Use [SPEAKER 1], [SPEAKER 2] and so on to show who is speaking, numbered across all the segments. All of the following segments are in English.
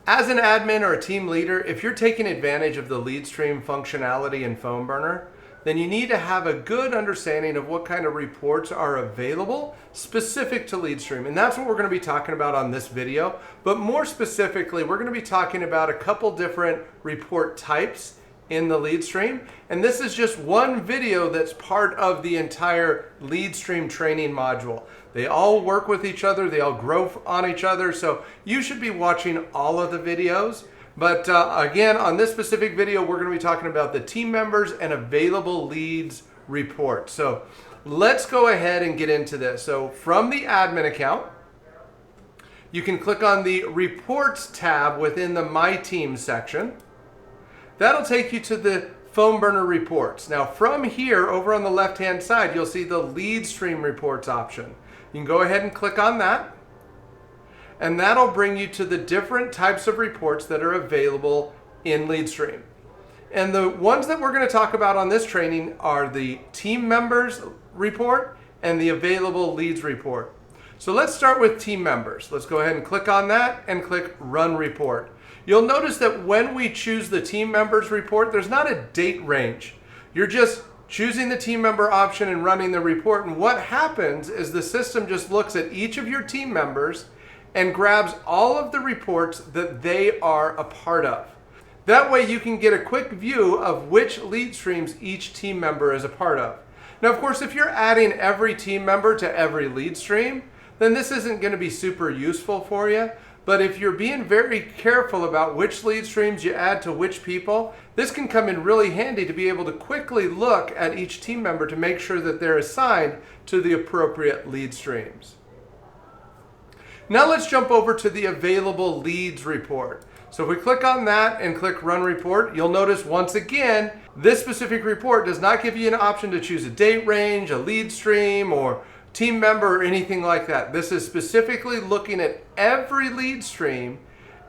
[SPEAKER 1] As an admin or a team leader, if you're taking advantage of the LeadStream functionality in PhoneBurner, then you need to have a good understanding of what kind of reports are available specific to LeadStream. And that's what we're going to be talking about on this video. But more specifically, we're going to be talking about a couple different report types in the LeadStream. And this is just one video that's part of the entire LeadStream training module. They all work with each other, they all grow on each other, so you should be watching all of the videos. But again, on this specific video, we're going to be talking about the team members and available leads report. So let's go ahead and get into this. So from the admin account, you can click on the Reports tab within the My Team section. That'll take you to the PhoneBurner reports. Now from here, over on the left-hand side, you'll see the LeadStream reports option. You can go ahead and click on that, and that'll bring you to the different types of reports that are available in LeadStream. And the ones that we're going to talk about on this training are the team members report and the available leads report. So let's start with team members. Let's go ahead and click on that and click Run Report. You'll notice that when we choose the team members report, there's not a date range. You're just choosing the team member option and running the report. And what happens is the system just looks at each of your team members and grabs all of the reports that they are a part of. That way you can get a quick view of which lead streams each team member is a part of. Now, of course, if you're adding every team member to every lead stream, then this isn't going to be super useful for you. But if you're being very careful about which lead streams you add to which people, this can come in really handy to be able to quickly look at each team member to make sure that they're assigned to the appropriate lead streams. Now let's jump over to the available leads report. So if we click on that and click Run Report, you'll notice once again, this specific report does not give you an option to choose a date range, a lead stream, or team member or anything like that. This is specifically looking at every lead stream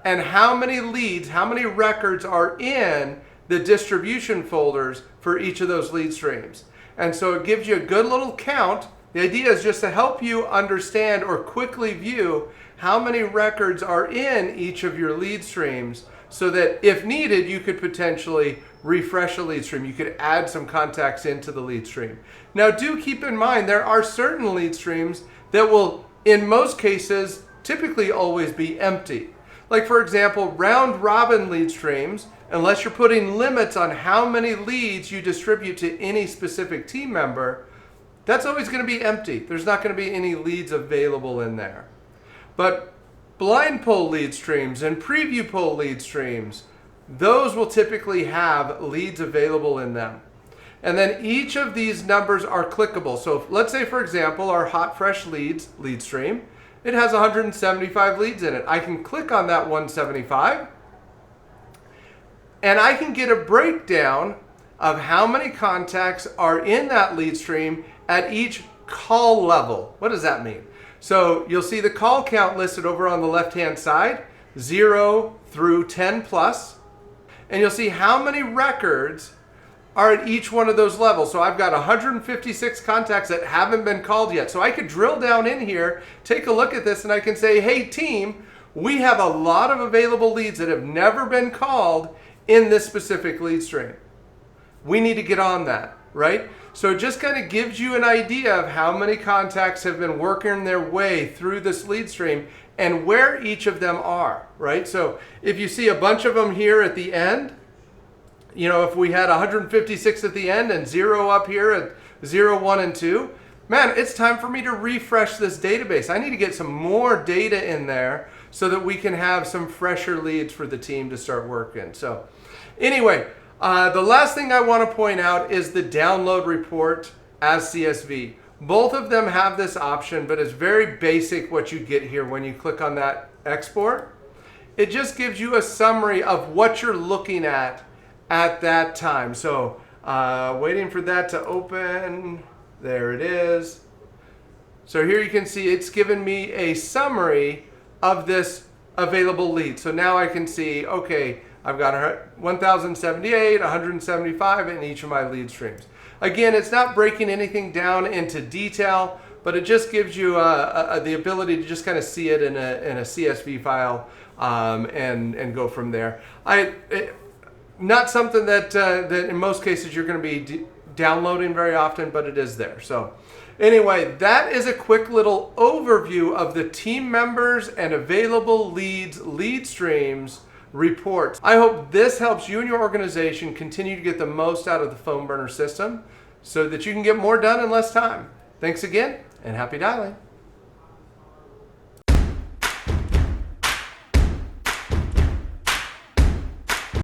[SPEAKER 1] and how many leads, how many records are in the distribution folders for each of those lead streams. And so it gives you a good little count. The idea is just to help you understand or quickly view how many records are in each of your lead streams so that if needed, you could potentially refresh a lead stream. You could add some contacts into the lead stream. Now do keep in mind there are certain lead streams that will, in most cases, typically always be empty. Like for example, round robin lead streams, unless you're putting limits on how many leads you distribute to any specific team member, that's always going to be empty. There's not going to be any leads available in there. But blind poll lead streams and preview poll lead streams, those will typically have leads available in them. And then each of these numbers are clickable. So let's say, for example, our hot fresh leads lead stream, it has 175 leads in it. I can click on that 175 and I can get a breakdown of how many contacts are in that lead stream at each call level. What does that mean? So you'll see the call count listed over on the left-hand side, 0 through 10 plus, and you'll see how many records are at each one of those levels. So I've got 156 contacts that haven't been called yet. So I could drill down in here, take a look at this, and I can say, hey team, we have a lot of available leads that have never been called in this specific lead stream. We need to get on that, right? So it just kind of gives you an idea of how many contacts have been working their way through this lead stream and where each of them are, right? So if you see a bunch of them here at the end, you know, if we had 156 at the end and 0 up here at 0, 1, and 2, man, it's time for me to refresh this database. I need to get some more data in there so that we can have some fresher leads for the team to start working. So anyway, the last thing I want to point out is the download report as CSV. Both of them have this option, but it's very basic what you get here when you click on that export. It just gives you a summary of what you're looking at that time. So waiting for that to open. There it is. So here you can see it's given me a summary of this available lead. So now I can see, okay, I've got 1,078, 175 in each of my lead streams. Again, it's not breaking anything down into detail, but it just gives you the ability to just kind of see it in a CSV file and go from there. Not something that in most cases you're going to be downloading very often, but it is there. So anyway, that is a quick little overview of the team members and available leads, LeadStreams reports. I hope this helps you and your organization continue to get the most out of the PhoneBurner system so that you can get more done in less time. Thanks again, and happy dialing.